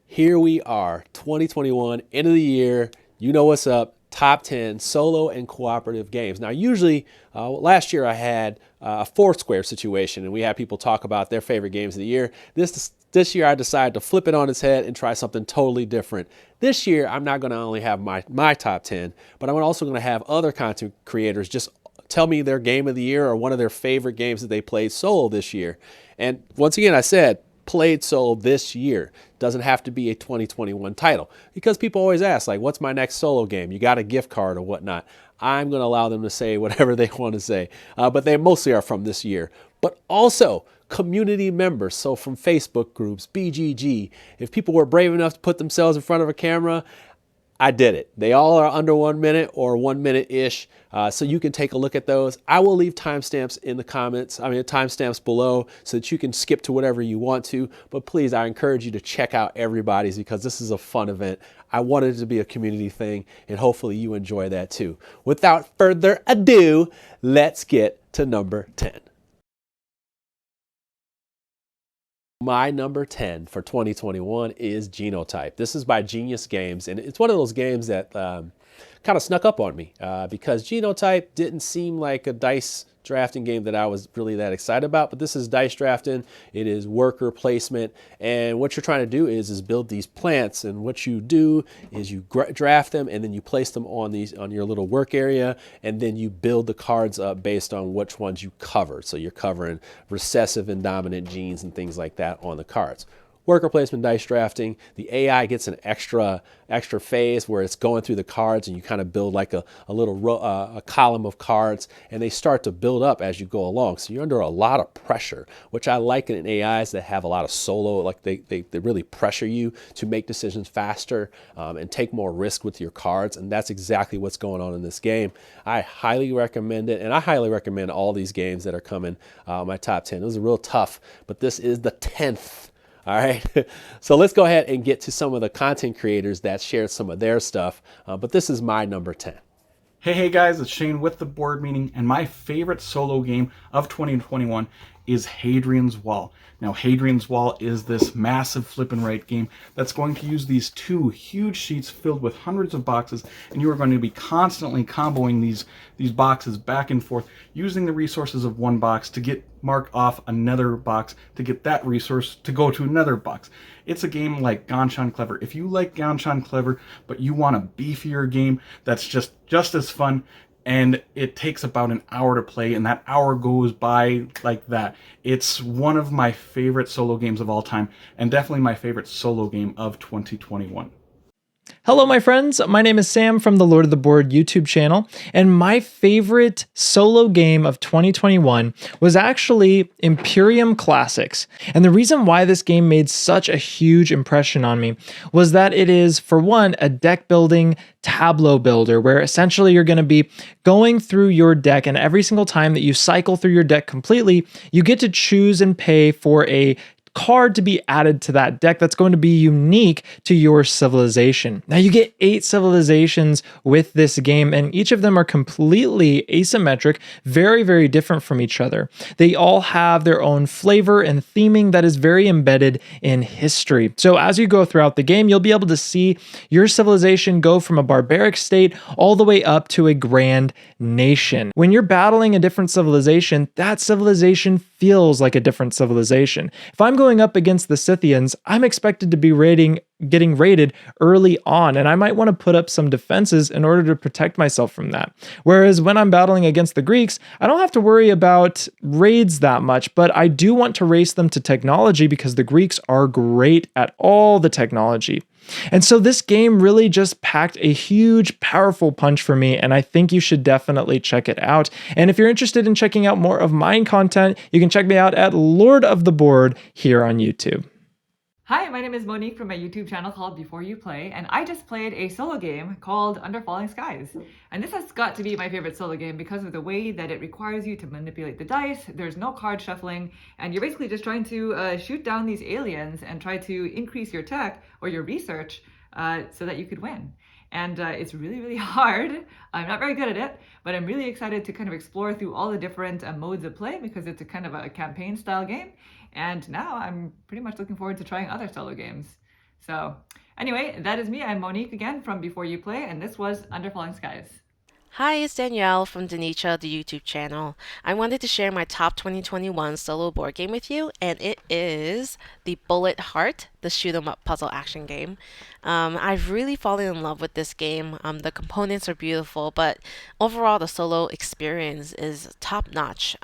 Here we are, 2021, end of the year. You know what's up. Top 10 solo and cooperative games. Now, usually, last year I had a Foursquare situation, and we had people talk about their favorite games of the year. This year I decided to flip it on its head and try something totally different. This year, I'm not going to only have my top 10, but I'm also going to have other content creators just tell me their game of the year or one of their favorite games that they played solo this year. And once again, I said, played solo this year. Doesn't have to be a 2021 title, because people always ask, like, what's my next solo game? You got a gift card or whatnot. I'm going to allow them to say whatever they want to say, but they mostly are from this year. But also community members, so from Facebook groups, BGG. If people were brave enough to put themselves in front of a camera, I did it. They all are under 1 minute or 1 minute-ish, so you can take a look at those. I will leave timestamps in the comments, timestamps below, so that you can skip to whatever you want to. But please, I encourage you to check out everybody's, because this is a fun event. I wanted it to be a community thing, and hopefully you enjoy that too. Without further ado, let's get to number 10. My number 10 for 2021 is Genotype. This is by Genius Games, and it's one of those games that kind of snuck up on me because Genotype didn't seem like a dice drafting game that I was really that excited about, but this is dice drafting. It is worker placement, and what you're trying to do is build these plants, and what you do is you draft them, and then you place them on your little work area, and then you build the cards up based on which ones you cover. So you're covering recessive and dominant genes and things like that on the cards. Worker placement dice drafting, the AI gets an extra phase where it's going through the cards, and you kind of build like a little a column of cards, and they start to build up as you go along. So you're under a lot of pressure, which I like in AIs that have a lot of solo, like they really pressure you to make decisions faster and take more risk with your cards, and that's exactly what's going on in this game. I highly recommend it, and I highly recommend all these games that are coming my top 10. It was real tough, but this is the 10th. All right, so let's go ahead and get to some of the content creators that shared some of their stuff, but this is my number 10. Hey guys, it's Shane with the Board Meeting, and my favorite solo game of 2021 is Hadrian's Wall. Now, Hadrian's Wall is this massive flip and write game that's going to use these two huge sheets filled with hundreds of boxes, and you are going to be constantly comboing these boxes back and forth, using the resources of one box to mark off another box to get that resource to go to another box. It's a game like Ganshan Clever. If you like Ganshan Clever, but you want a beefier game that's just as fun, and it takes about an hour to play, and that hour goes by like that. It's one of my favorite solo games of all time, and definitely my favorite solo game of 2021. Hello, my friends. My name is Sam from the Lord of the Board YouTube channel, and my favorite solo game of 2021 was actually Imperium Classics. And the reason why this game made such a huge impression on me was that it is, for one, a deck building tableau builder, where essentially you're going to be going through your deck, and every single time that you cycle through your deck completely, you get to choose and pay for a card to be added to that deck that's going to be unique to your civilization. Now, you get 8 civilizations with this game, and each of them are completely asymmetric, very, very different from each other. They all have their own flavor and theming that is very embedded in history. So as you go throughout the game, you'll be able to see your civilization go from a barbaric state all the way up to a grand nation. When you're battling a different civilization, that civilization feels like a different civilization. If I'm going up against the Scythians, I'm expected to be getting raided early on, and I might want to put up some defenses in order to protect myself from that. Whereas when I'm battling against the Greeks, I don't have to worry about raids that much, but I do want to race them to technology, because the Greeks are great at all the technology. And so this game really just packed a huge, powerful punch for me, and I think you should definitely check it out. And if you're interested in checking out more of my content, you can check me out at Lord of the Board here on YouTube. Hi, my name is Monique from my YouTube channel called Before You Play, and I just played a solo game called Under Falling Skies. And this has got to be my favorite solo game because of the way that it requires you to manipulate the dice, there's no card shuffling, and you're basically just trying to shoot down these aliens and try to increase your tech or your research so that you could win. And it's really, really hard. I'm not very good at it, but I'm really excited to kind of explore through all the different modes of play, because it's a kind of a campaign style game. And now I'm pretty much looking forward to trying other solo games. So anyway, that is me. I'm Monique again from Before You Play, and this was Under Falling Skies. Hi, it's Danielle from Denicha, the YouTube channel. I wanted to share my top 2021 solo board game with you, and it is the Bullet Heart, the shoot 'em up puzzle action game. I've really fallen in love with this game. The components are beautiful, but overall the solo experience is top notch.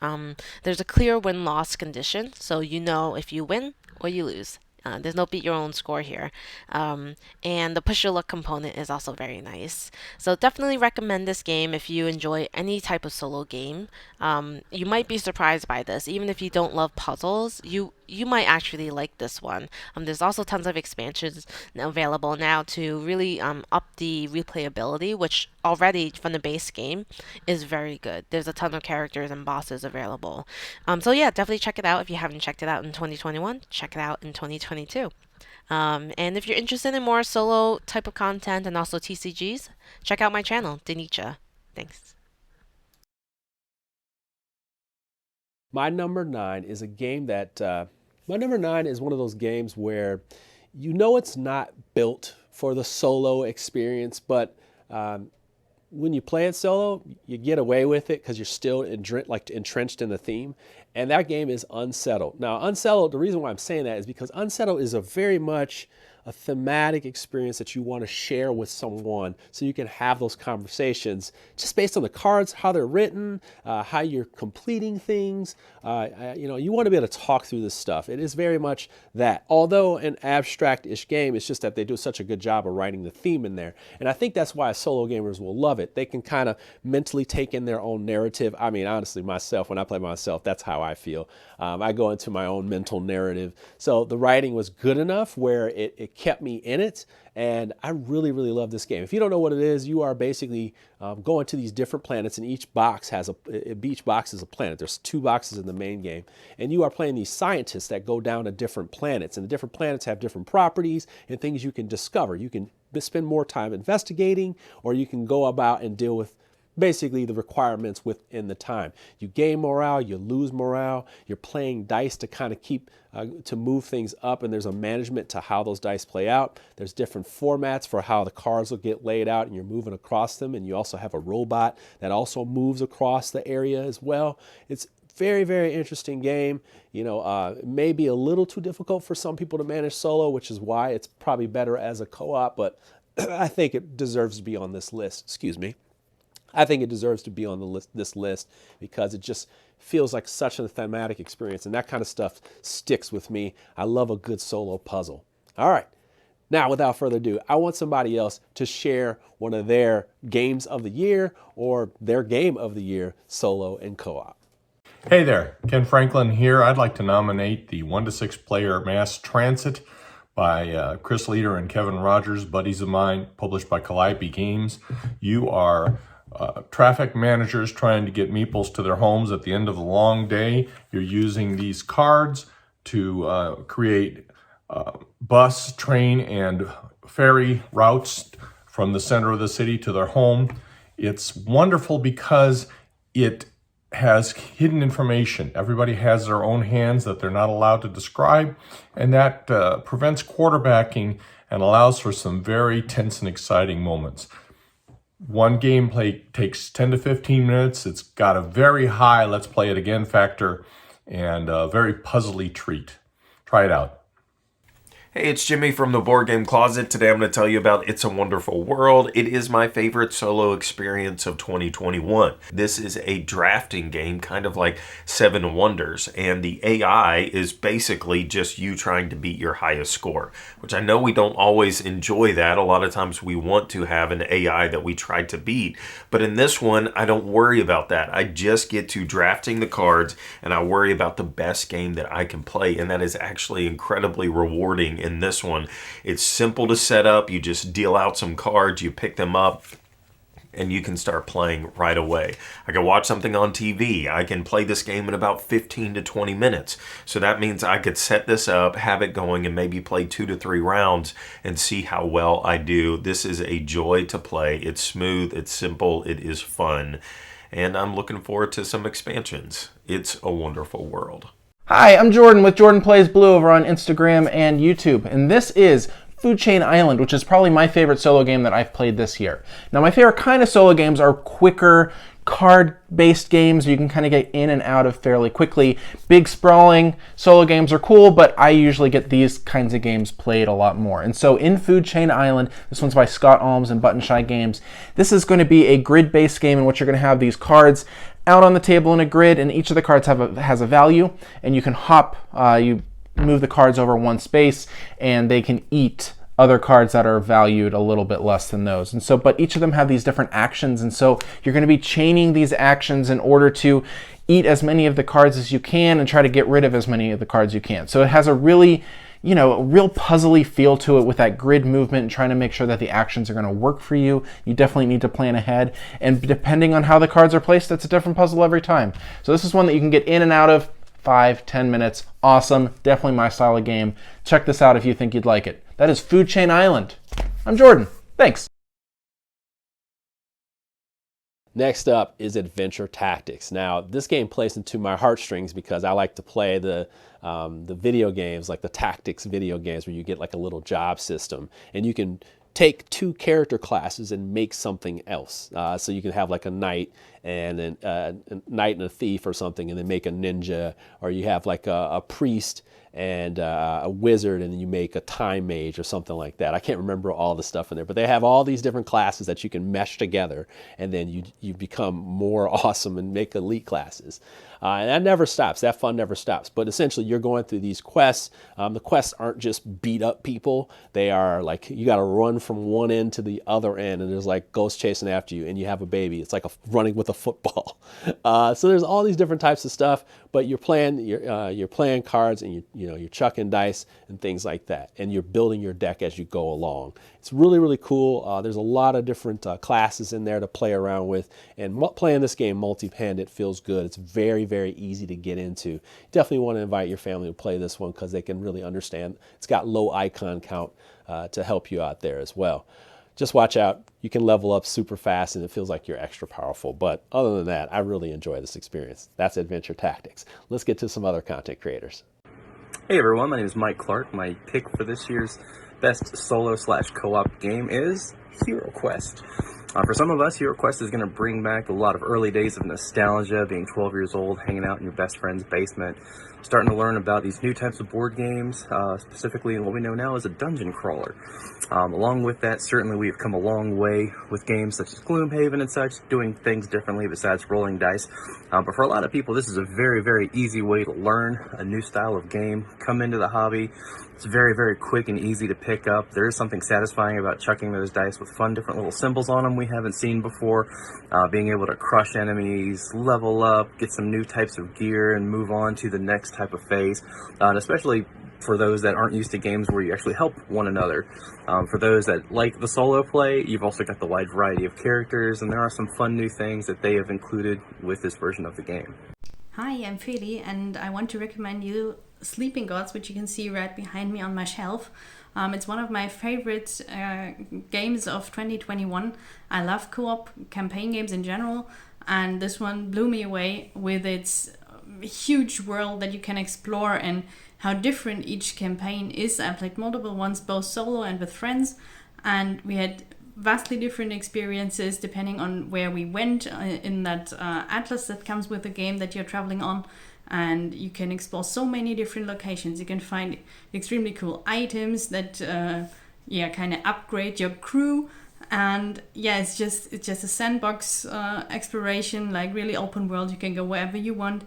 There's a clear win-loss condition, so you know if you win or you lose. There's no beat your own score here. And the push your luck component is also very nice. So definitely recommend this game if you enjoy any type of solo game. You might be surprised by this. Even if you don't love puzzles, you might actually like this one. There's also tons of expansions available now to really up the replayability, which already from the base game is very good. There's a ton of characters and bosses available. So yeah, definitely check it out. If you haven't checked it out in 2021, check it out in 2022. And if you're interested in more solo type of content and also TCGs, check out my channel, Denicha. Thanks. My number 9 is a game that, my number 9 is one of those games where you know it's not built for the solo experience, but when you play it solo, you get away with it because you're still entrenched in the theme. And that game is Unsettled. Now, Unsettled, the reason why I'm saying that is because Unsettled is a very much a thematic experience that you want to share with someone so you can have those conversations just based on the cards, how they're written, how you're completing things. You want to be able to talk through this stuff. It is very much that. Although an abstract-ish game, it's just that they do such a good job of writing the theme in there. And I think that's why solo gamers will love it. They can kind of mentally take in their own narrative. I mean, honestly, myself, when I play myself, that's how I feel. I go into my own mental narrative. So the writing was good enough where it kept me in it, and I really, really love this game. If you don't know what it is, you are basically going to these different planets, and each box is a planet. There's 2 boxes in the main game, and you are playing these scientists that go down to different planets, and the different planets have different properties and things you can discover. You can spend more time investigating, or you can go about and deal with basically the requirements within the time. You gain morale, you lose morale, you're playing dice to kind of keep, to move things up, and there's a management to how those dice play out. There's different formats for how the cards will get laid out and you're moving across them, and you also have a robot that also moves across the area as well. It's very, very interesting game. It may be a little too difficult for some people to manage solo, which is why it's probably better as a co-op, but I think it deserves to be on this list. Excuse me. I think it deserves to be on this list because it just feels like such a thematic experience, and that kind of stuff sticks with me. I love a good solo puzzle. All right. Now, without further ado, I want somebody else to share one of their games of the year or their game of the year, solo and co-op. Hey there, Ken Franklin here. I'd like to nominate the 1 to 6 player Mass Transit by Chris Leader and Kevin Rogers, buddies of mine, published by Calliope Games. You are traffic managers trying to get meeples to their homes at the end of the long day. You're using these cards to create bus, train, and ferry routes from the center of the city to their home. It's wonderful because it has hidden information. Everybody has their own hands that they're not allowed to describe, and that prevents quarterbacking and allows for some very tense and exciting moments. One gameplay takes 10 to 15 minutes. It's got a very high let's play it again factor and a very puzzly treat. Try it out. Hey, it's Jimmy from the Board Game Closet. Today I'm going to tell you about It's a Wonderful World. It is my favorite solo experience of 2021. This is a drafting game, kind of like Seven Wonders, and the AI is basically just you trying to beat your highest score, which I know we don't always enjoy that. A lot of times we want to have an AI that we try to beat, but in this one, I don't worry about that. I just get to drafting the cards, and I worry about the best game that I can play, and that is actually incredibly rewarding. In this one, it's simple to set up. You just deal out some cards, you pick them up, and you can start playing right away. I can watch something on TV. I can play this game in about 15 to 20 minutes. So that means I could set this up, have it going, and maybe play 2 to 3 rounds and see how well I do. This is a joy to play. It's smooth, it's simple, it is fun, and I'm looking forward to some expansions. It's a wonderful world. Hi, I'm Jordan with Jordan Plays Blue over on Instagram and YouTube, and this is Food Chain Island, which is probably my favorite solo game that I've played this year. Now, my favorite kind of solo games are quicker, card-based games you can kind of get in and out of fairly quickly. Big, sprawling solo games are cool, but I usually get these kinds of games played a lot more. And so in Food Chain Island, this one's by Scott Alms and Button Shy Games, this is going to be a grid-based game in which you're going to have these cards out on the table in a grid, and each of the cards has a value, and you can hop, you move the cards over one space, and they can eat other cards that are valued a little bit less than those. And so, but each of them have these different actions, and so you're going to be chaining these actions in order to eat as many of the cards as you can and try to get rid of as many of the cards you can. So it has a really, a real puzzly feel to it with that grid movement and trying to make sure that the actions are going to work for you. You definitely need to plan ahead, and depending on how the cards are placed, that's a different puzzle every time. So this is one that you can get in and out of 5-10 minutes. Awesome. Definitely my style of game. Check this out if you think you'd like it. That is Food Chain Island. I'm Jordan. Thanks. Next up is Adventure Tactics. Now, this game plays into my heartstrings because I like to play the video games, like the tactics video games where you get like a little job system and you can take two character classes and make something else. So you can have like a knight and then a knight and a thief or something, and then make a ninja, or you have like a priest and a wizard, and then you make a time mage or something like that. I can't remember all the stuff in there, but they have all these different classes that you can mesh together, and then you become more awesome and make elite classes. And that never stops. That fun never stops. But essentially, you're going through these quests. The quests aren't just beat up people. They are like, you got to run from one end to the other end, and there's like ghosts chasing after you, and you have a baby. It's like running with a football. So there's all these different types of stuff, but you're playing cards, and you're chucking dice and things like that, and you're building your deck as you go along. It's really, really cool. There's a lot of different classes in there to play around with, and playing this game multi-handed feels good. It's very, very easy to get into. Definitely want to invite your family to play this one because they can really understand. It's got low icon count to help you out there as well. Just watch out. You can level up super fast and it feels like you're extra powerful. But other than that, I really enjoy this experience. That's Adventure Tactics. Let's get to some other content creators. Hey everyone, my name is Mike Clark. My pick for this year's best solo/co-op game is Hero Quest. For some of us, Hero Quest is going to bring back a lot of early days of nostalgia, being 12 years old, hanging out in your best friend's basement, starting to learn about these new types of board games, specifically what we know now as a dungeon crawler. Along with that, certainly we've come a long way with games such as Gloomhaven and such, doing things differently besides rolling dice. But for a lot of people, this is a very, very easy way to learn a new style of game, come into the hobby. It's very, very quick and easy to pick up. There is something satisfying about chucking those dice with fun different little symbols on them we haven't seen before. Being able to crush enemies, level up, get some new types of gear, and move on to the next type of phase. And especially for those that aren't used to games where you actually help one another. For those that like the solo play, you've also got the wide variety of characters, and there are some fun new things that they have included with this version of the game. Hi, I'm Feli, and I want to recommend you Sleeping Gods, which you can see right behind me on my shelf. It's one of my favorite games of 2021. I love co-op campaign games in general, and this one blew me away with its huge world that you can explore and how different each campaign is. I played multiple ones, both solo and with friends, and we had vastly different experiences depending on where we went in that atlas that comes with the game that you're traveling on. And you can explore so many different locations. You can find extremely cool items that kind of upgrade your crew. And yeah, it's just a sandbox exploration, like really open world. You can go wherever you want.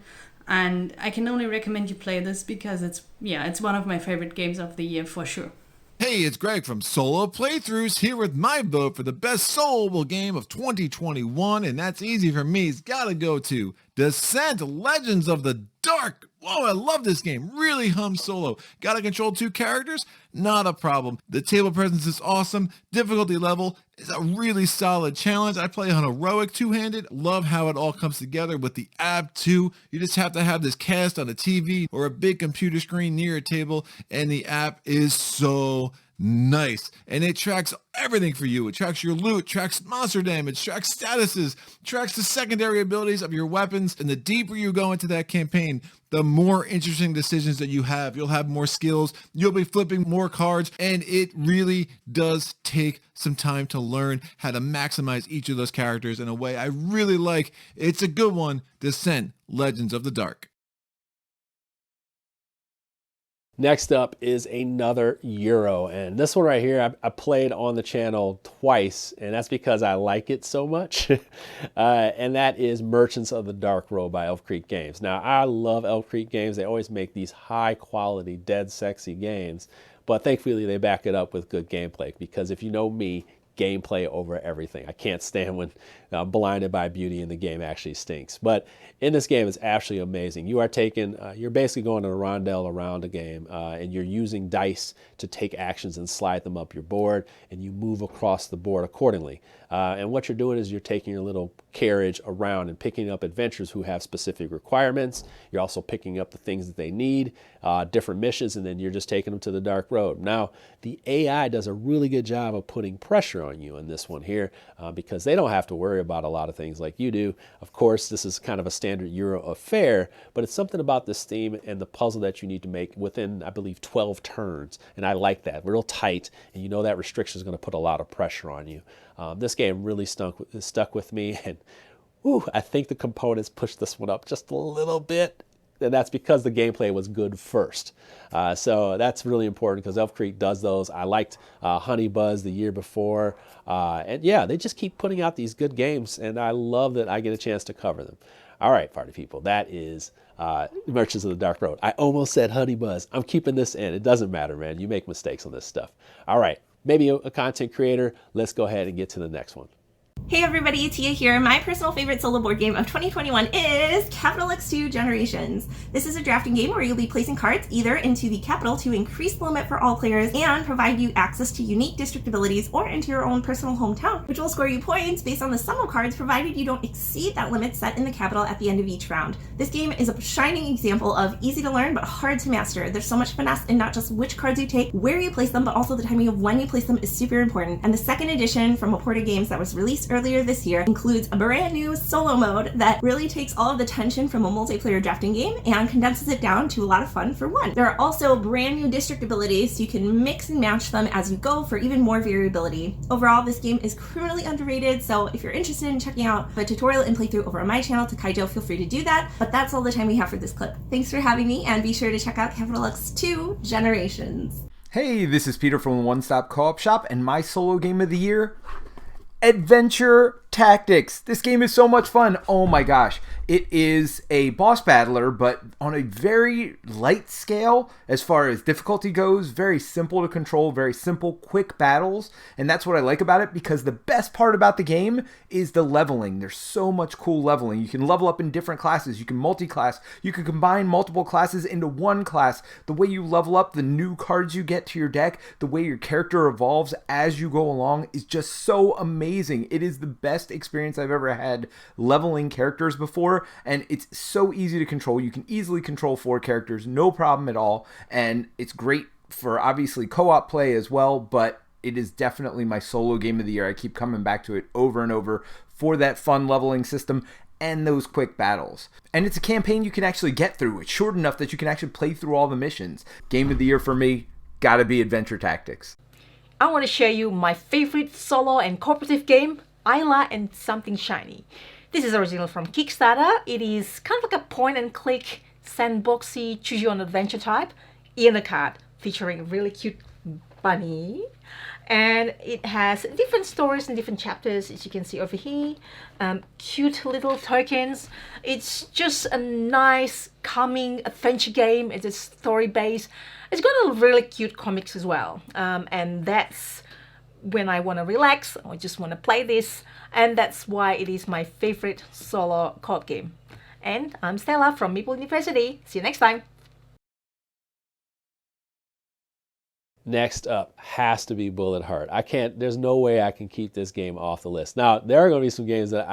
And I can only recommend you play this because it's one of my favorite games of the year for sure. Hey, it's Greg from Solo Playthroughs here with my vote for the best soloable game of 2021, and that's easy for me. It's gotta go to Descent Legends of the Dark. Whoa, I love this game. Really hum solo. Gotta control two characters? Not a problem. The table presence is awesome. Difficulty level is a really solid challenge. I play on heroic two-handed. Love how it all comes together with the app too. You just have to have this cast on a TV or a big computer screen near a table, and the app is so Nice. And it tracks everything for you. It tracks your loot, tracks monster damage, tracks statuses, tracks the secondary abilities of your weapons. And the deeper you go into that campaign, the more interesting decisions that you have. You'll have more skills, you'll be flipping more cards, and it really does take some time to learn how to maximize each of those characters in a way I really like. It's a good one, Descent: Legends of the Dark. Next up is another Euro, and this one right here I played on the channel twice, and that's because I like it so much. And that is Merchants of the Dark Road by Elf Creek Games. Now, I love Elf Creek Games. They always make these high quality, dead sexy games, but thankfully they back it up with good gameplay, because if you know me, gameplay over everything. I can't stand when I'm blinded by beauty and the game actually stinks. But in this game, it's absolutely amazing. You are taking, you're basically going in a rondelle around the game, and you're using dice to take actions and slide them up your board, and you move across the board accordingly. And what you're doing is you're taking your little carriage around and picking up adventurers who have specific requirements. You're also picking up the things that they need, different missions, and then you're just taking them to the Dark Road. Now, the AI does a really good job of putting pressure on you in this one here, because they don't have to worry about a lot of things like you do. Of course, this is kind of a standard Euro affair, but it's something about this theme and the puzzle that you need to make within, I believe, 12 turns. And I like that, real tight, and you know that restriction is going to put a lot of pressure on you. This game really stuck with me, and I think the components pushed this one up just a little bit, and that's because the gameplay was good first. So that's really important, because Elf Creek does those. I liked Honey Buzz the year before, and yeah, they just keep putting out these good games, and I love that I get a chance to cover them. All right, party people, that is Merchants of the Dark Road. I almost said Honey Buzz. I'm keeping this in. It doesn't matter, man. You make mistakes on this stuff. All right. Maybe a content creator. Let's go ahead and get to the next one. Hey everybody, Tia here. My personal favorite solo board game of 2021 is Capital X2 Generations. This is a drafting game where you'll be placing cards either into the capital to increase the limit for all players and provide you access to unique district abilities, or into your own personal hometown, which will score you points based on the sum of cards provided you don't exceed that limit set in the capital at the end of each round. This game is a shining example of easy to learn but hard to master. There's so much finesse in not just which cards you take, where you place them, but also the timing of when you place them is super important. And the second edition from Aporta Games that was released earlier this year includes a brand new solo mode that really takes all of the tension from a multiplayer drafting game and condenses it down to a lot of fun for one. There are also brand new district abilities, so you can mix and match them as you go for even more variability. Overall, this game is criminally underrated, so if you're interested in checking out the tutorial and playthrough over on my channel, Takaido, feel free to do that. But that's all the time we have for this clip. Thanks for having me, and be sure to check out Capital X2 Generations. Hey, this is Peter from the One Stop Co-op Shop, and my solo game of the year, Adventure Tactics. This game is so much fun. Oh my gosh. It is a boss battler, but on a very light scale as far as difficulty goes. Very simple to control, very simple, quick battles. And that's what I like about it, because the best part about the game is the leveling. There's so much cool leveling. You can level up in different classes. You can multi-class. You can combine multiple classes into one class. The way you level up, the new cards you get to your deck, the way your character evolves as you go along is just so amazing. It is the best experience I've ever had leveling characters before. And it's so easy to control. You can easily control 4 characters, no problem at all. And it's great for obviously co-op play as well, but it is definitely my solo game of the year. I keep coming back to it over and over for that fun leveling system and those quick battles. And it's a campaign you can actually get through. It's short enough that you can actually play through all the missions. Game of the year for me, gotta be Adventure Tactics. I want to share you my favorite solo and cooperative game, Isla and Something Shiny. This is original from Kickstarter. It is kind of like a point and click sandboxy choose your own adventure type in a card featuring a really cute bunny. And it has different stories and different chapters, as you can see over here. Cute little tokens. It's just a nice, calming adventure game. It's a story based. It's got a really cute comics as well. And that's when I want to relax or just want to play this, and that's why it is my favorite solo card game. And I'm Stella from Maple University. See you next time. Next up has to be Bullet Heart. There's no way I can keep this game off the list. Now, there are going to be some games that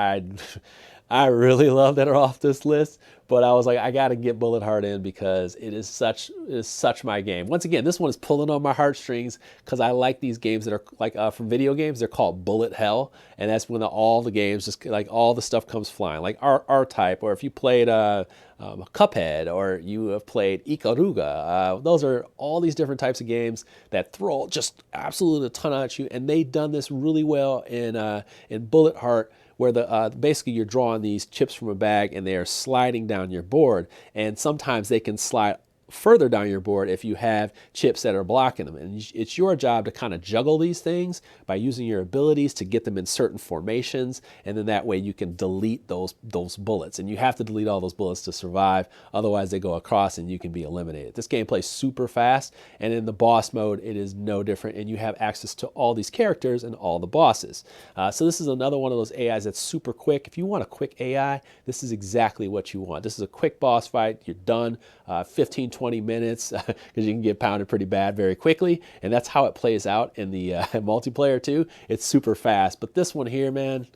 I really love that are off this list, but I was like, I got to get Bullet Heart in because it is such my game. Once again, this one is pulling on my heartstrings because I like these games that are like from video games. They're called Bullet Hell, and that's when all the games just like all the stuff comes flying, like R-Type, or if you played Cuphead, or you have played Ikaruga. Those are all these different types of games that throw just absolutely a ton at you, and they done this really well in Bullet Heart, where basically you're drawing these chips from a bag and they are sliding down your board, and sometimes they can slide further down your board if you have chips that are blocking them. And it's your job to kind of juggle these things by using your abilities to get them in certain formations, and then that way you can delete those bullets. And you have to delete all those bullets to survive, otherwise they go across and you can be eliminated. This game plays super fast, and in the boss mode it is no different, and you have access to all these characters and all the bosses. So this is another one of those AIs that's super quick. If you want a quick AI, this is exactly what you want. This is a quick boss fight. You're done 15-20 minutes because you can get pounded pretty bad very quickly, and that's how it plays out in the multiplayer too. It's super fast, but this one here, man,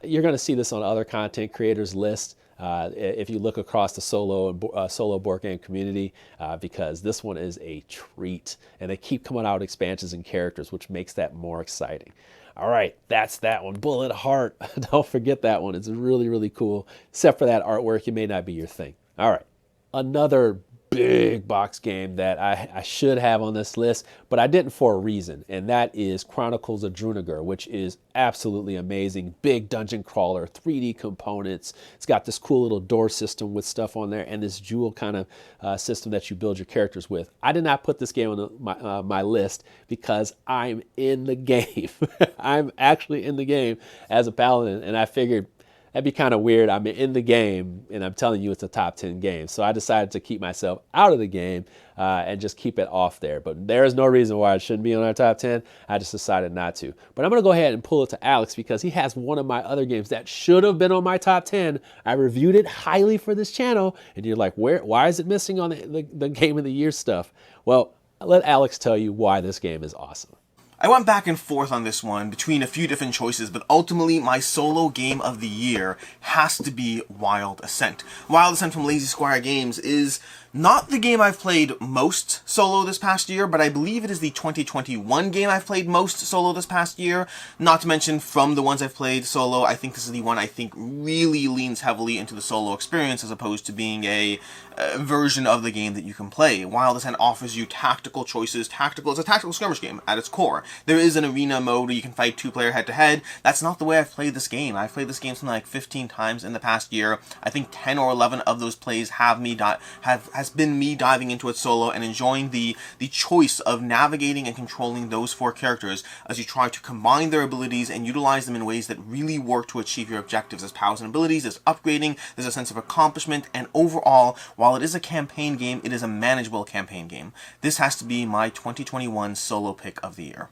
you're going to see this on other content creators' lists if you look across the solo board game community, because this one is a treat, and they keep coming out expansions and characters, which makes that more exciting. All right, that's that one. Bullet Heart. Don't forget that one. It's really, really cool. Except for that artwork, it may not be your thing. All right, another big box game that I should have on this list, but I didn't for a reason, and that is Chronicles of Drunagar, which is absolutely amazing. Big dungeon crawler, 3D components. It's got this cool little door system with stuff on there, and this jewel kind of system that you build your characters with. I did not put this game on my list because I'm in the game. I'm actually in the game as a paladin, and I figured that'd be kind of weird. I'm in the game, and I'm telling you it's a top 10 game. So I decided to keep myself out of the game and just keep it off there. But there is no reason why it shouldn't be on our top 10. I just decided not to. But I'm going to go ahead and pull it to Alex because he has one of my other games that should have been on my top 10. I reviewed it highly for this channel, and you're like, why is it missing on the Game of the Year stuff? Well, let Alex tell you why this game is awesome. I went back and forth on this one between a few different choices, but ultimately my solo game of the year has to be Wild Ascent. Wild Ascent from Lazy Squire Games is not the game I've played most solo this past year, but I believe it is the 2021 game I've played most solo this past year. Not to mention, from the ones I've played solo, I think this is the one I think really leans heavily into the solo experience as opposed to being a version of the game that you can play. Wild Ascent offers you tactical choices. It's a tactical skirmish game at its core. There is an arena mode where you can fight two-player head-to-head. That's not the way I've played this game. I've played this game something like 15 times in the past year. I think 10 or 11 of those plays has been me diving into it solo and enjoying the choice of navigating and controlling those four characters as you try to combine their abilities and utilize them in ways that really work to achieve your objectives. There's powers and abilities, there's upgrading, there's a sense of accomplishment, and overall, while it is a campaign game, it is a manageable campaign game. This has to be my 2021 solo pick of the year.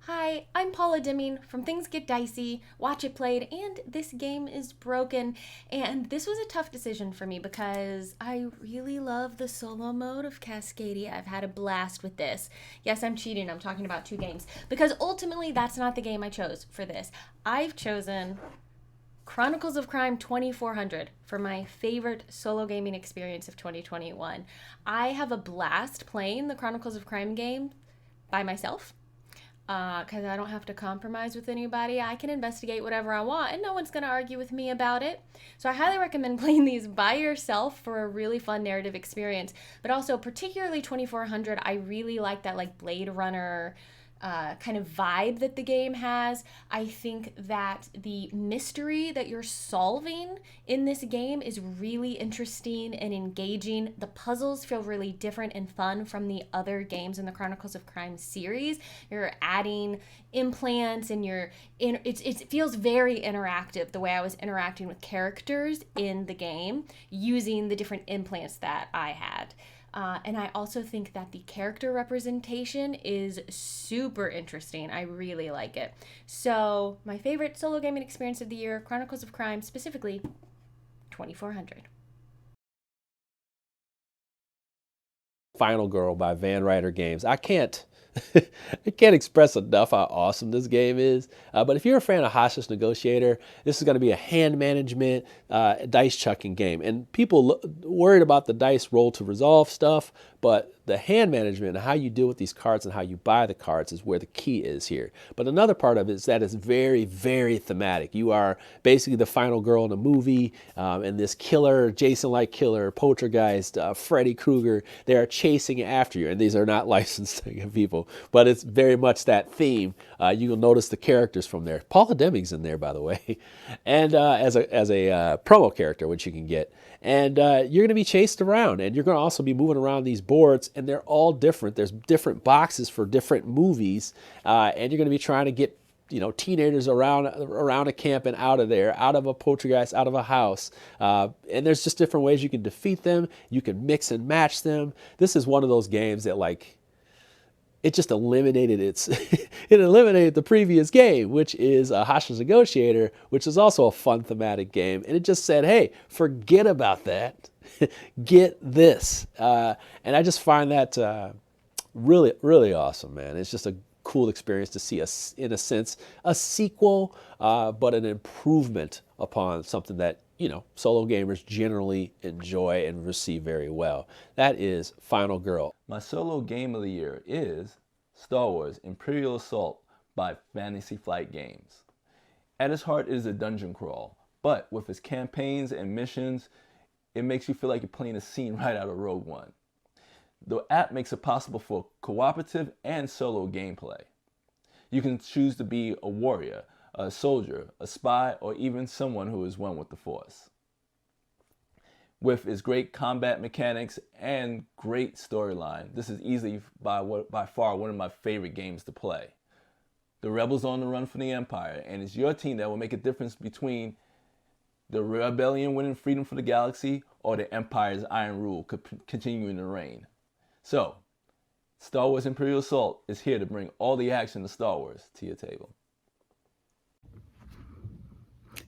Hi, I'm Paula Dimming from Things Get Dicey, Watch It Played, and This Game is Broken. And this was a tough decision for me because I really love the solo mode of Cascadia. I've had a blast with this. Yes, I'm cheating. I'm talking about two games because ultimately that's not the game I chose for this. I've chosen Chronicles of Crime 2400 for my favorite solo gaming experience of 2021. I have a blast playing the Chronicles of Crime game by myself. Because I don't have to compromise with anybody. I can investigate whatever I want and no one's going to argue with me about it. So I highly recommend playing these by yourself for a really fun narrative experience. But also, particularly 2400, I really like that like Blade Runner kind of vibe that the game has. I think that the mystery that you're solving in this game is really interesting and engaging. The puzzles feel really different and fun from the other games in the Chronicles of Crime series. You're adding implants and it feels very interactive the way I was interacting with characters in the game using the different implants that I had. And I also think that the character representation is super interesting. I really like it. So my favorite solo gaming experience of the year, Chronicles of Crime, specifically 2400. Final Girl by VANRYDER Games. I can't I can't express enough how awesome this game is. But if you're a fan of Hostage Negotiator, this is going to be a hand management, dice chucking game. And people worried about the dice roll to resolve stuff, but the hand management and how you deal with these cards and how you buy the cards is where the key is here. But another part of it is that it's very, very thematic. You are basically the final girl in a movie, and this killer, Jason-like killer, poltergeist, Freddy Krueger, they are chasing after you. And these are not licensed people, but it's very much that theme. You'll notice the characters from there. Paula Deming's in there, by the way, and as a promo character, which you can get. And you're going to be chased around, and you're going to also be moving around these boards, and they're all different. There's different boxes for different movies, and you're going to be trying to get teenagers around a camp and out of there, out of a poltergeist, out of a house. And there's just different ways you can defeat them. You can mix and match them. This is one of those games that it just eliminated it eliminated the previous game, which is a Hostage Negotiator, which is also a fun thematic game. And it just said, hey, forget about that. Get this. And I just find that really, really awesome, man. It's just a cool experience to see, in a sense, a sequel, but an improvement upon something that solo gamers generally enjoy and receive very well. That is Final Girl. My solo game of the year is Star Wars Imperial Assault by Fantasy Flight Games. At its heart, it is a dungeon crawl, but with its campaigns and missions, it makes you feel like you're playing a scene right out of Rogue One. The app makes it possible for cooperative and solo gameplay. You can choose to be a warrior, a soldier, a spy, or even someone who is one with the Force. With its great combat mechanics and great storyline, this is easily by far one of my favorite games to play. The rebels are on the run from the Empire, and it's your team that will make a difference between the rebellion winning freedom for the galaxy or the Empire's iron rule continuing to reign. So, Star Wars Imperial Assault is here to bring all the action of Star Wars to your table.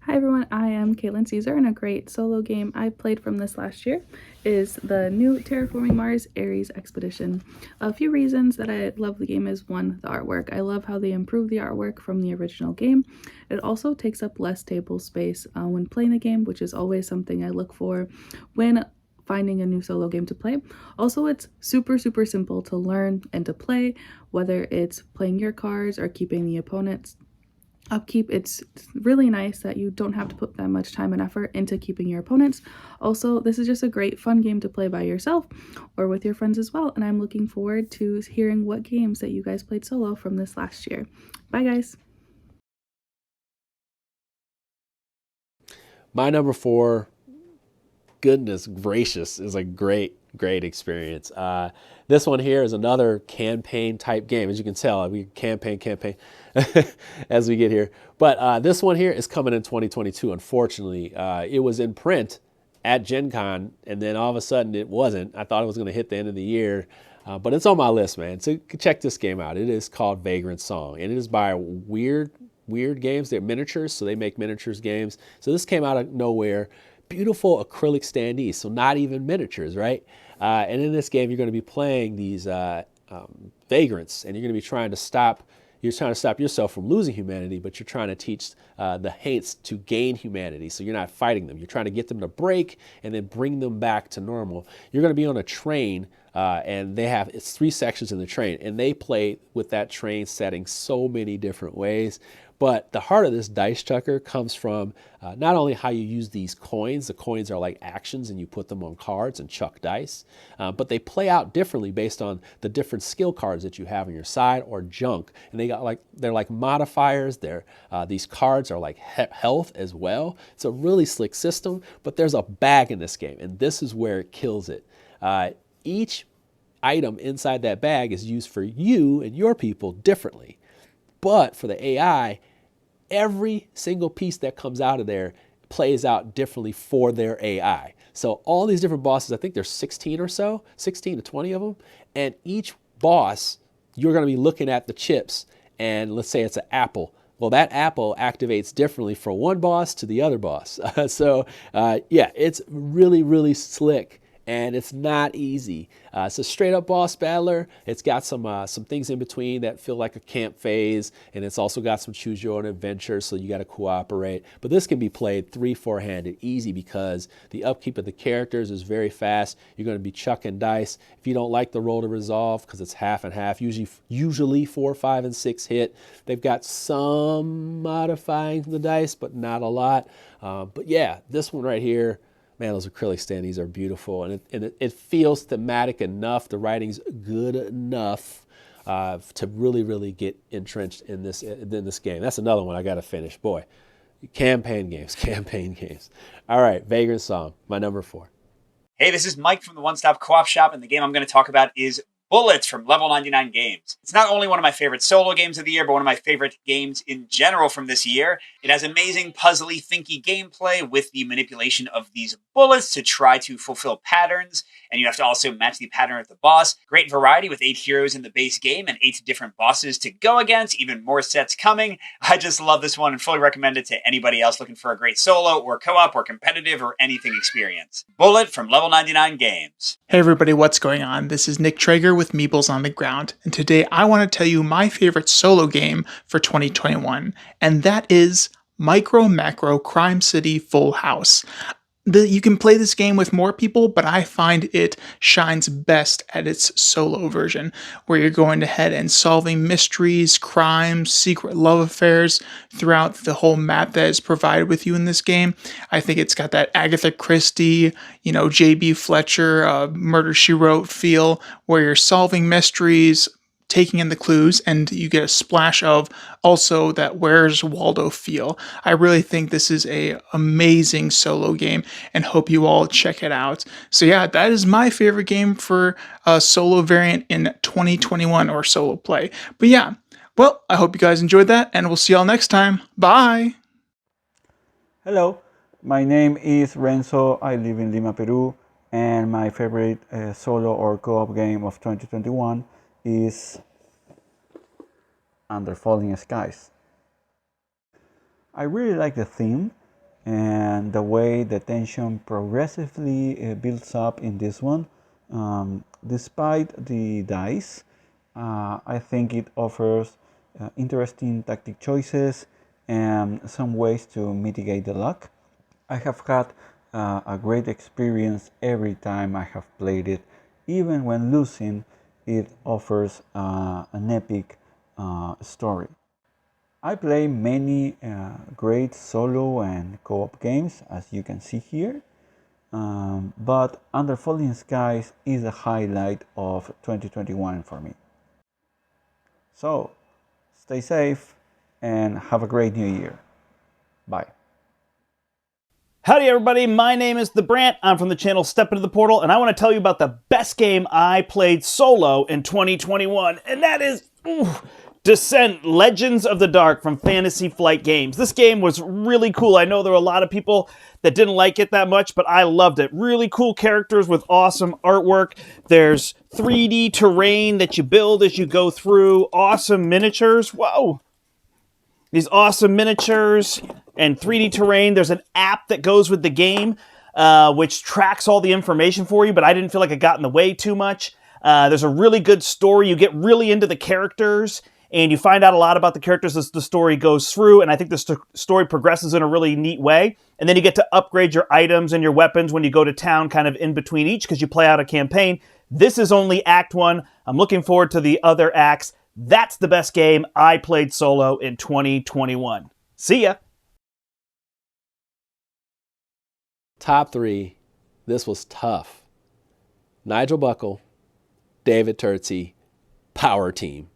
Hi everyone, I am Caitlin Caesar, and a great solo game I played from this last year is the new Terraforming Mars Ares Expedition. A few reasons that I love the game is, one, the artwork. I love how they improved the artwork from the original game. It also takes up less table space when playing the game, which is always something I look for when finding a new solo game to play. Also, it's super simple to learn and to play, whether it's playing your cards or keeping the opponent's upkeep. It's really nice that you don't have to put that much time and effort into keeping your opponents. Also, this is just a great fun game to play by yourself or with your friends as well, and I'm looking forward to hearing what games that you guys played solo from this last year. Bye guys. My number 4, goodness gracious, is a great experience. This one here is another campaign type game. As you can tell, we campaign as we get here. But this one here is coming in 2022. Unfortunately, it was in print at Gen Con, and then all of a sudden it wasn't. I thought it was going to hit the end of the year, but it's on my list, man. So check this game out. It is called Vagrantsong, and it is by Wyrd Games. They're miniatures, so they make miniatures games. So this came out of nowhere. Beautiful acrylic standees, so not even miniatures, right? And in this game, you're going to be playing these vagrants, and you're going to be trying to stop yourself from losing humanity, but you're trying to teach the Haints to gain humanity. So you're not fighting them. You're trying to get them to break and then bring them back to normal. You're going to be on a train, and it's 3 sections in the train, and they play with that train setting so many different ways. But the heart of this dice chucker comes from not only how you use these coins. The coins are like actions, and you put them on cards and chuck dice. But they play out differently based on the different skill cards that you have on your side or junk. And they're like modifiers. These cards are like health as well. It's a really slick system. But there's a bag in this game, and this is where it kills it. Each item inside that bag is used for you and your people differently. But for the AI, every single piece that comes out of there plays out differently for their AI. So all these different bosses, I think there's 16 or so, 16 to 20 of them. And each boss, you're going to be looking at the chips, and let's say it's an apple. Well, that apple activates differently from one boss to the other boss. Yeah, it's really slick. and it's not easy. It's a straight up boss battler. It's got some things in between that feel like a camp phase, and it's also got some choose your own adventure, so you got to cooperate. But this can be played 3-4-handed easy because the upkeep of the characters is very fast. You're going to be chucking dice. If you don't like the roll to resolve, because it's half and half, usually 4, 5, and 6 hit. They've got some modifying the dice, but not a lot. But yeah, this one right here, man, those acrylic standees are beautiful, and it feels thematic enough. The writing's good enough to really get entrenched in this game. That's another one I got to finish. Boy, campaign games. All right, Vagrantsong, my number 4. Hey, this is Mike from the One Stop Co-op Shop, and the game I'm going to talk about is Bullets from Level 99 Games. It's not only one of my favorite solo games of the year, but one of my favorite games in general from this year. It has amazing puzzly, thinky gameplay with the manipulation of these bullets to try to fulfill patterns, and you have to also match the pattern of the boss. Great variety with 8 heroes in the base game and 8 different bosses to go against, even more sets coming. I just love this one and fully recommend it to anybody else looking for a great solo or co-op or competitive or anything experience. Bullet from Level 99 Games. Hey everybody, what's going on? This is Nick Traeger with Meeples on the Ground, and today I want to tell you my favorite solo game for 2021, and that is Micro Macro Crime City Full House. You can play this game with more people, but I find it shines best at its solo version, where you're going ahead and solving mysteries, crimes, secret love affairs throughout the whole map that is provided with you in this game. I think it's got that Agatha Christie, J.B. Fletcher, Murder, She Wrote feel, where you're solving mysteries, taking in the clues, and you get a splash of also that Where's Waldo feel. I really think this is a amazing solo game and hope you all check it out. So yeah, that is my favorite game for a solo variant in 2021 or solo play. But yeah, well, I hope you guys enjoyed that, and we'll see y'all next time. Bye! Hello, my name is Renzo. I live in Lima, Peru, and my favorite solo or co-op game of 2021 is Under Falling Skies. I really like the theme and the way the tension progressively builds up in this one. Despite the dice, I think it offers interesting tactic choices and some ways to mitigate the luck. I have had a great experience every time I have played it. Even when losing, it offers an epic story. I play many great solo and co-op games, as you can see here, but Under Falling Skies is the highlight of 2021 for me. So, stay safe and have a great new year. Bye. Howdy everybody, my name is The Brant. I'm from the channel Step Into the Portal, and I want to tell you about the best game I played solo in 2021, and that is Descent: Legends of the Dark from Fantasy Flight Games. This game was really cool. I know there were a lot of people that didn't like it that much, but I loved it. Really cool characters with awesome artwork. There's 3D terrain that you build as you go through. Awesome miniatures. Whoa! These awesome miniatures and 3D terrain. There's an app that goes with the game, which tracks all the information for you, but I didn't feel like it got in the way too much. There's a really good story. You get really into the characters, and you find out a lot about the characters as the story goes through, and I think the story progresses in a really neat way. And then you get to upgrade your items and your weapons when you go to town, kind of in between each, because you play out a campaign. This is only Act 1. I'm looking forward to the other acts. That's the best game I played solo in 2021. See ya! Top 3. This was tough. Nigel Buckle, David Turtsey, Power Team.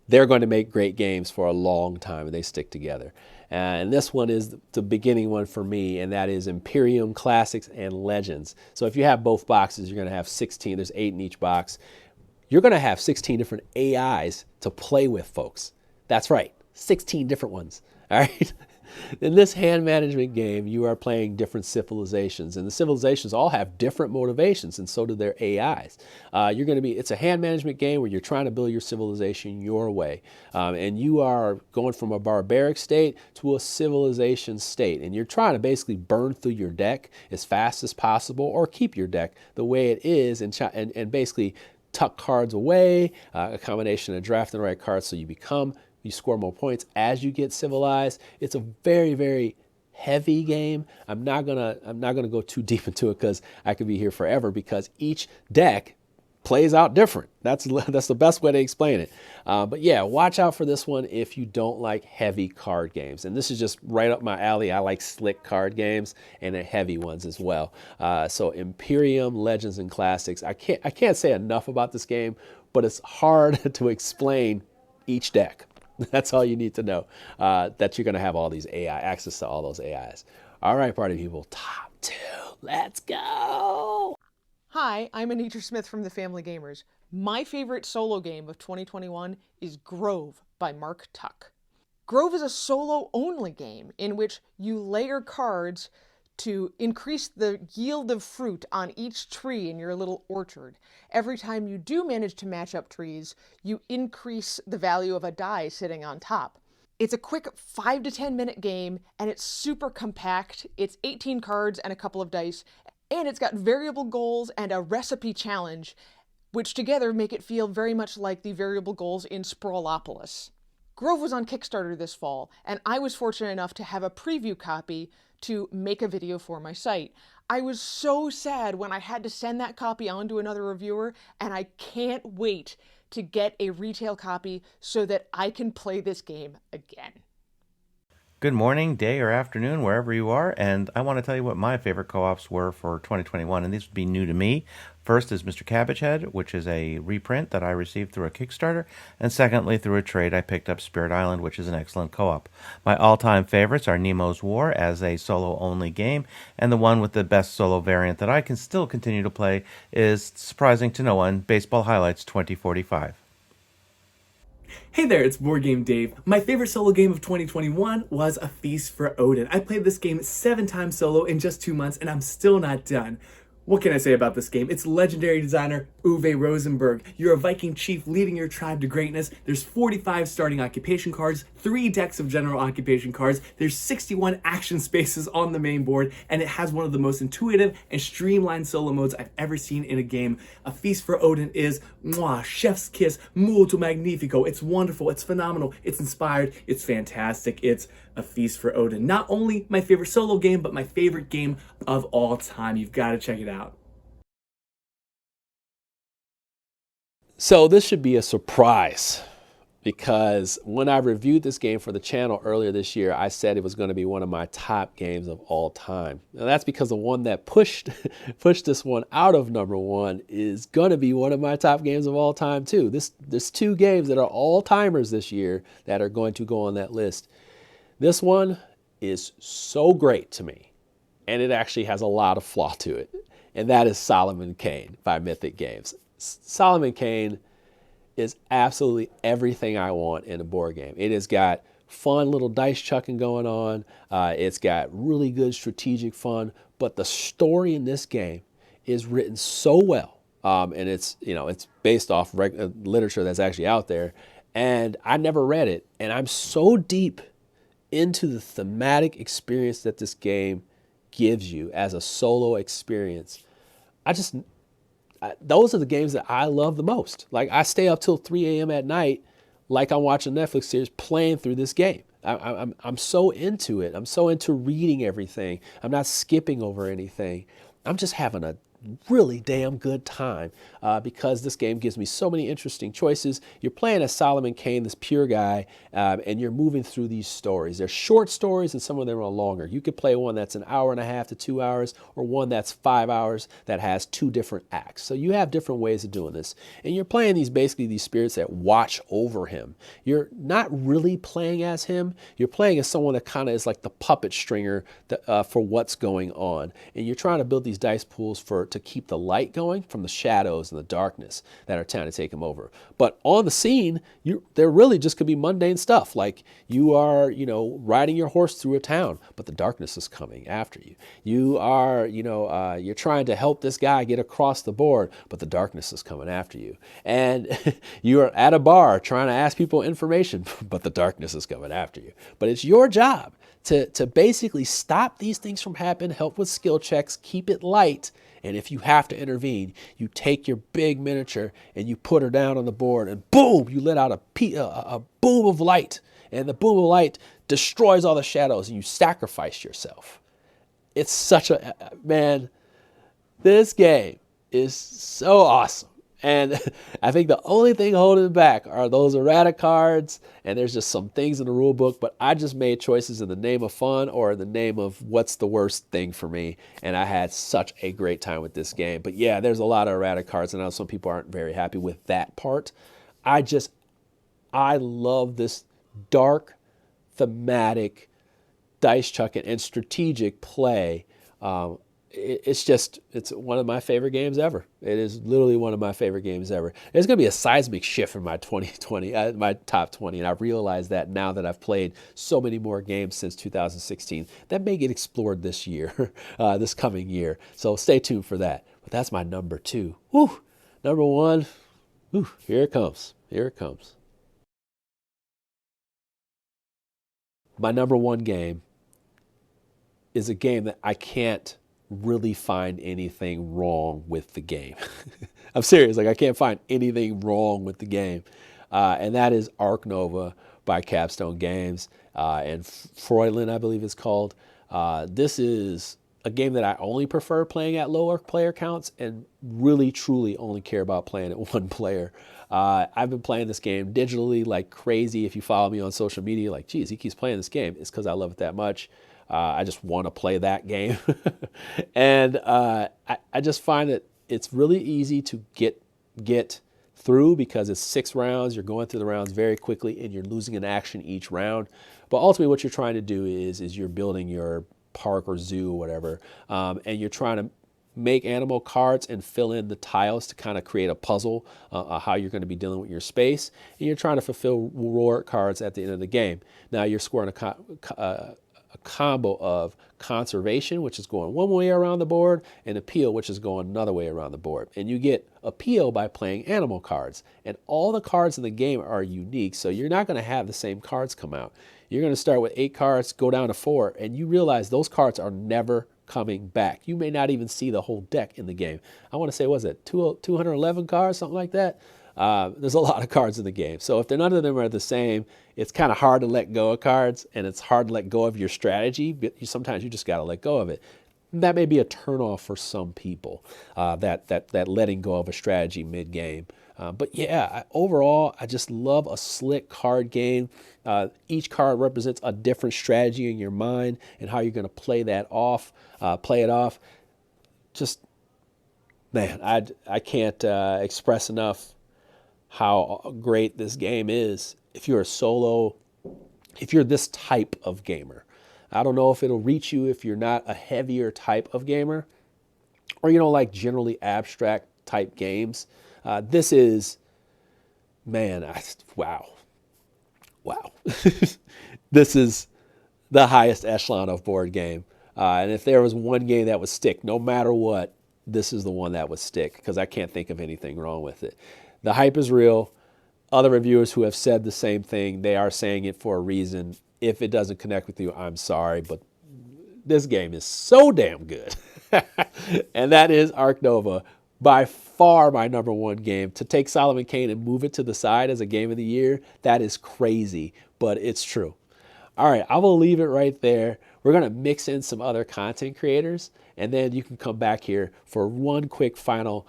They're going to make great games for a long time, and they stick together. And this one is the beginning one for me, and that is Imperium Classics and Legends. So if you have both boxes, you're going to have 16. There's 8 in each box. You're going to have 16 different AIs to play with, folks. That's right, 16 different ones. All right. In this hand management game, you are playing different civilizations, and the civilizations all have different motivations, and so do their AIs. It's a hand management game where you're trying to build your civilization your way, and you are going from a barbaric state to a civilization state, and you're trying to basically burn through your deck as fast as possible, or keep your deck the way it is, and basically tuck cards away, a combination of drafting the right cards so you score more points as you get civilized. It's a very, very heavy game. I'm not gonna go too deep into it because I could be here forever, because each deck plays out different. That's the best way to explain it. But yeah, watch out for this one if you don't like heavy card games. And this is just right up my alley. I like slick card games and the heavy ones as well. So Imperium, Legends, and Classics. I can't say enough about this game, but it's hard to explain each deck. That's all you need to know, that you're going to have all these AI, access to all those AIs. All right, party people, top 2. Let's go. Hi, I'm Anitra Smith from the Family Gamers. My favorite solo game of 2021 is Grove by Mark Tuck. Grove is a solo-only game in which you layer cards to increase the yield of fruit on each tree in your little orchard. Every time you do manage to match up trees, you increase the value of a die sitting on top. It's a quick 5 to 10 minute game, and it's super compact. It's 18 cards and a couple of dice, and it's got variable goals and a recipe challenge, which together make it feel very much like the variable goals in Sprawlopolis. Grove was on Kickstarter this fall, and I was fortunate enough to have a preview copy to make a video for my site. I was so sad when I had to send that copy on to another reviewer, and I can't wait to get a retail copy so that I can play this game again. Good morning, day, or afternoon, wherever you are, and I want to tell you what my favorite co-ops were for 2021, and these would be new to me. First is Mr. Cabbagehead, which is a reprint that I received through a Kickstarter, and secondly, through a trade, I picked up Spirit Island, which is an excellent co-op. My all-time favorites are Nemo's War as a solo-only game, and the one with the best solo variant that I can still continue to play is, surprising to no one, Baseball Highlights 2045. Hey there, it's Board Game Dave. My favorite solo game of 2021 was A Feast for Odin. I played this game 7 times solo in just 2 months, and I'm still not done. What can I say about this game? It's legendary designer Uwe Rosenberg. You're a Viking chief leading your tribe to greatness. There's 45 starting occupation cards, 3 decks of general occupation cards. There's 61 action spaces on the main board, and it has one of the most intuitive and streamlined solo modes I've ever seen in a game. A Feast for Odin is mwah, chef's kiss, molto magnifico. It's wonderful, it's phenomenal, it's inspired, it's fantastic. It's A Feast for Odin. Not only my favorite solo game, but my favorite game of all time. You've got to check it out. So this should be a surprise, because when I reviewed this game for the channel earlier this year, I said it was going to be one of my top games of all time. Now that's because the one that pushed this one out of #1 is going to be one of my top games of all time too. There's 2 games that are all-timers this year that are going to go on that list. This one is so great to me, and it actually has a lot of flaw to it, and that is Solomon Kane by Mythic Games. Solomon Kane is absolutely everything I want in a board game. It has got fun little dice chucking going on. It's got really good strategic fun, but the story in this game is written so well, and it's based off literature that's actually out there. And I never read it, and I'm so deep into the thematic experience that this game gives you as a solo experience. Those are the games that I love the most. Like, I stay up till 3 a.m. at night, like I'm watching a Netflix series, playing through this game. I'm so into it. I'm so into reading everything. I'm not skipping over anything. I'm just having a really damn good time because this game gives me so many interesting choices. You're playing as Solomon Kane, this pure guy, and you're moving through these stories. They're short stories, and some of them are longer. You could play one that's 1.5 hours to 2 hours, or one that's 5 hours that has 2 different acts. So you have different ways of doing this, and you're playing these spirits that watch over him. You're not really playing as him. You're playing as someone that kind of is like the puppet stringer for what's going on, and you're trying to build these dice pools to to keep the light going from the shadows and the darkness that are trying to take him over. But on the scene, there really just could be mundane stuff, like you are, riding your horse through a town, but the darkness is coming after you. You are, you're trying to help this guy get across the board, but the darkness is coming after you. And you are at a bar trying to ask people information, but the darkness is coming after you. But it's your job to basically stop these things from happening, help with skill checks, keep it light, and if you have to intervene, you take your big miniature and you put her down on the board, and boom, you let out a boom of light, and the boom of light destroys all the shadows, and you sacrifice yourself. It's such a, man, this game is so awesome. And I think the only thing holding it back are those errata cards, and there's just some things in the rule book, but I just made choices in the name of fun or in the name of what's the worst thing for me, and I had such a great time with this game. But yeah, there's a lot of errata cards, and I know some people aren't very happy with that part. I love this dark, thematic, dice chucking, and strategic play. It's one of my favorite games ever. It is literally one of my favorite games ever. There's going to be a seismic shift in my 2020, my top 20, and I've realized that now that I've played so many more games since 2016. That may get explored this year, this coming year. So stay tuned for that. But that's my number 2. Woo! Number 1, woo, here it comes. Here it comes. My number 1 game is a game that I can't really find anything wrong with the game. I'm serious, I can't find anything wrong with the game. And that is Ark Nova by Capstone Games and Freulen, I believe it's called. This is a game that I only prefer playing at lower player counts and really truly only care about playing at 1 player. I've been playing this game digitally like crazy. If you follow me on social media, like, geez, he keeps playing this game. It's because I love it that much. I just want to play that game. And I just find that it's really easy to get through because it's 6 rounds. You're going through the rounds very quickly and you're losing an action each round. But ultimately what you're trying to do is you're building your park or zoo or whatever, and you're trying to make animal cards and fill in the tiles to kind of create a puzzle, how you're going to be dealing with your space. And you're trying to fulfill reward cards at the end of the game. Now you're scoring a combo of conservation, which is going one way around the board, and appeal, which is going another way around the board. And you get appeal by playing animal cards. And all the cards in the game are unique, so you're not going to have the same cards come out. You're going to start with 8 cards, go down to 4, and you realize those cards are never coming back. You may not even see the whole deck in the game. I want to say, was it 211 cards, something like that? There's a lot of cards in the game. So if none of them are the same, it's kind of hard to let go of cards, and it's hard to let go of your strategy. But sometimes you just got to let go of it. That may be a turnoff for some people, that letting go of a strategy mid-game. But yeah, overall, I just love a slick card game. Each card represents a different strategy in your mind and how you're going to play it off. Just, man, I can't express enough how great this game is. If you're if you're this type of gamer. I don't know if it'll reach you if you're not a heavier type of gamer or like generally abstract type games. This is, man, wow. This is the highest echelon of board game. And if there was one game that would stick, no matter what, this is the one that would stick because I can't think of anything wrong with it. The hype is real. Other reviewers who have said the same thing, they are saying it for a reason. If it doesn't connect with you, I'm sorry, but this game is so damn good. And that is Ark Nova. By far my number 1 game. To take Solomon Kane and move it to the side as a game of the year, that is crazy, but it's true. All right, I will leave it right there. We're going to mix in some other content creators, and then you can come back here for one quick final,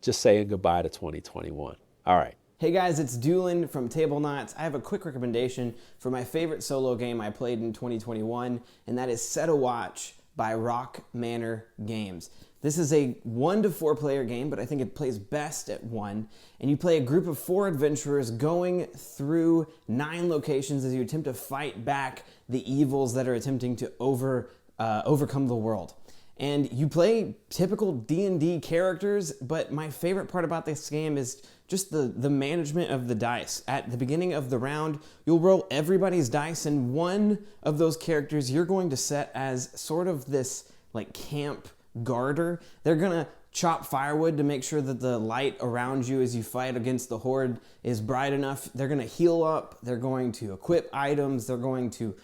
just saying goodbye to 2021. All right. Hey guys, it's Doolin from Table Knots. I have a quick recommendation for my favorite solo game I played in 2021, and that is Set a Watch by Rock Manor Games. This is a 1 to 4 player game, but I think it plays best at 1. And you play a group of 4 adventurers going through 9 locations as you attempt to fight back the evils that are attempting to overcome the world. And you play typical D&D characters, but my favorite part about this game is just the management of the dice. At the beginning of the round, you'll roll everybody's dice, and one of those characters you're going to set as sort of this like camp guarder. They're gonna chop firewood to make sure that the light around you as you fight against the horde is bright enough. They're gonna heal up, they're going to equip items, they're going to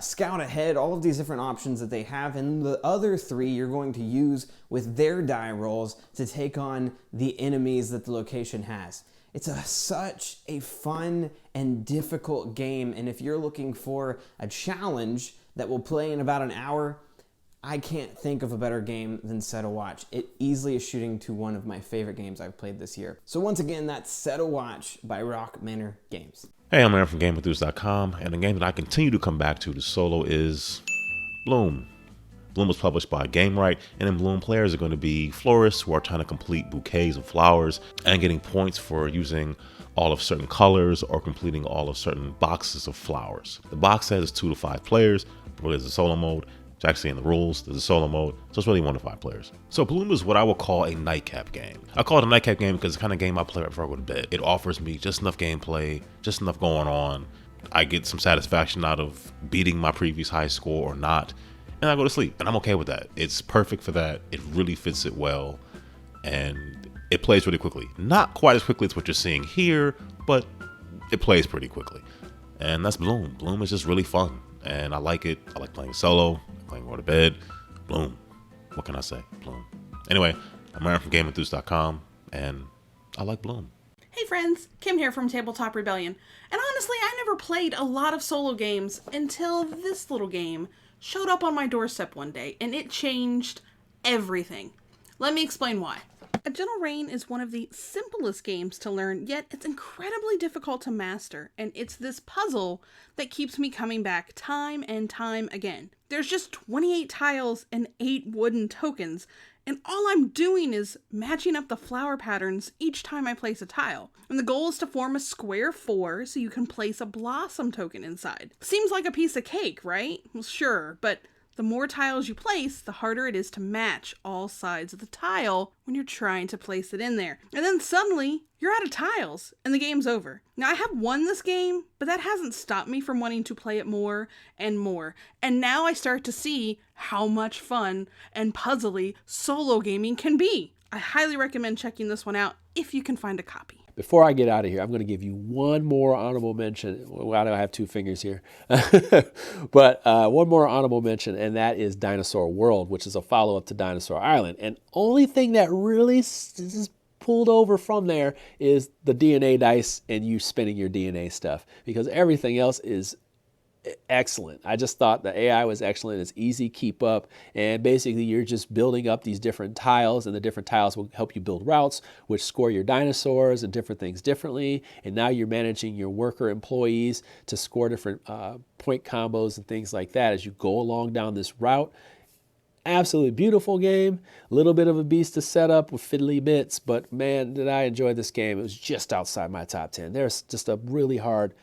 scout ahead, all of these different options that they have, and the other three you're going to use with their die rolls to take on the enemies that the location has. It's such a fun and difficult game, and if you're looking for a challenge that will play in about an hour, I can't think of a better game than Set a Watch. It easily is shooting to one of my favorite games I've played this year. So once again, that's Set a Watch by Rock Manor Games. Hey, I'm Aaron from GameWithDudes.com, and the game that I continue to come back to solo is Bloom. Bloom was published by GameRight, and in Bloom, players are going to be florists who are trying to complete bouquets of flowers and getting points for using all of certain colors or completing all of certain boxes of flowers. The box set is 2 to 5 players, but there's a solo mode. It's actually in the rules. There's a solo mode, so it's really 1 to 5 players. So Bloom is what I would call a nightcap game. I call it a nightcap game because it's the kind of game I play right before I go to bed. It offers me just enough gameplay, just enough going on. I get some satisfaction out of beating my previous high score or not, and I go to sleep, and I'm okay with that. It's perfect for that. It really fits it well, and it plays really quickly. Not quite as quickly as what you're seeing here, but it plays pretty quickly. And that's Bloom. Bloom is just really fun, and I like it. I like playing solo, playing go to bed. Bloom. What can I say? Bloom. Anyway, I'm Aaron from GameWithDudes.com, and I like Bloom. Hey friends, Kim here from Tabletop Rebellion. And honestly, I never played a lot of solo games until this little game showed up on my doorstep one day, and it changed everything. Let me explain why. A Gentle Rain is one of the simplest games to learn, yet it's incredibly difficult to master, and it's this puzzle that keeps me coming back time and time again. There's just 28 tiles and 8 wooden tokens, and all I'm doing is matching up the flower patterns each time I place a tile. And the goal is to form a square 4 so you can place a blossom token inside. Seems like a piece of cake, right? Well, sure, but the more tiles you place, the harder it is to match all sides of the tile when you're trying to place it in there. And then suddenly, you're out of tiles, and the game's over. Now, I have won this game, but that hasn't stopped me from wanting to play it more and more. And now I start to see how much fun and puzzly solo gaming can be. I highly recommend checking this one out if you can find a copy. Before I get out of here, I'm going to give you one more honorable mention. Well, I don't have 2 fingers here. But one more honorable mention, and that is Dinosaur World, which is a follow-up to Dinosaur Island. And only thing that really is pulled over from there is the DNA dice and you spinning your DNA stuff, because everything else is excellent. I just thought the AI was excellent. It's easy, keep up, and basically you're just building up these different tiles, and the different tiles will help you build routes, which score your dinosaurs and different things differently. And now you're managing your worker employees to score different point combos and things like that as you go along down this route. Absolutely beautiful game. A little bit of a beast to set up with fiddly bits, but man, did I enjoy this game. It was just outside my top 10. There's just a really hard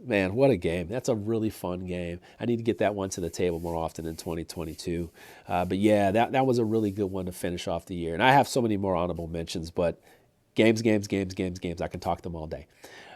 man, what a game. That's a really fun game. I need to get that one to the table more often in 2022. But yeah, that was a really good one to finish off the year. And I have so many more honorable mentions, but games. I can talk them all day.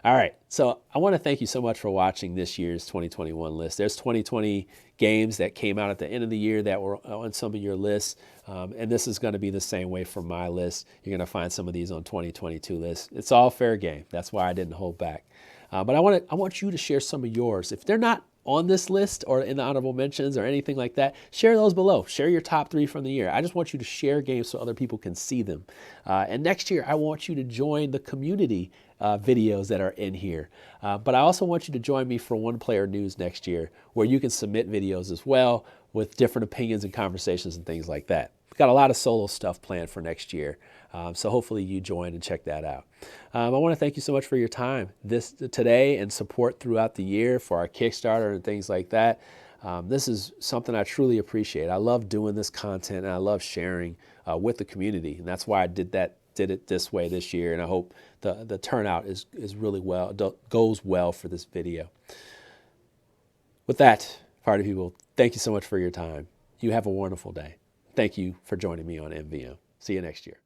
All right, so I want to thank you so much for watching this year's 2021 list. There's 2020 games that came out at the end of the year that were on some of your lists, and this is going to be the same way for my list. You're going to find some of these on 2022 lists. It's all fair game. That's why I didn't hold back. But I want you to share some of yours. If they're not on this list or in the honorable mentions or anything like that, share those below. Share your top 3 from the year. I just want you to share games so other people can see them. And next year, I want you to join the community videos that are in here. But I also want you to join me for One Player News next year, where you can submit videos as well with different opinions and conversations and things like that. We've got a lot of solo stuff planned for next year. So hopefully you join and check that out. I want to thank you so much for your time today and support throughout the year for our Kickstarter and things like that. This is something I truly appreciate. I love doing this content, and I love sharing with the community. And that's why I did it this way this year. And I hope the turnout is really goes well for this video. With that, party people, thank you so much for your time. You have a wonderful day. thank you for joining me on MvM. See you next year.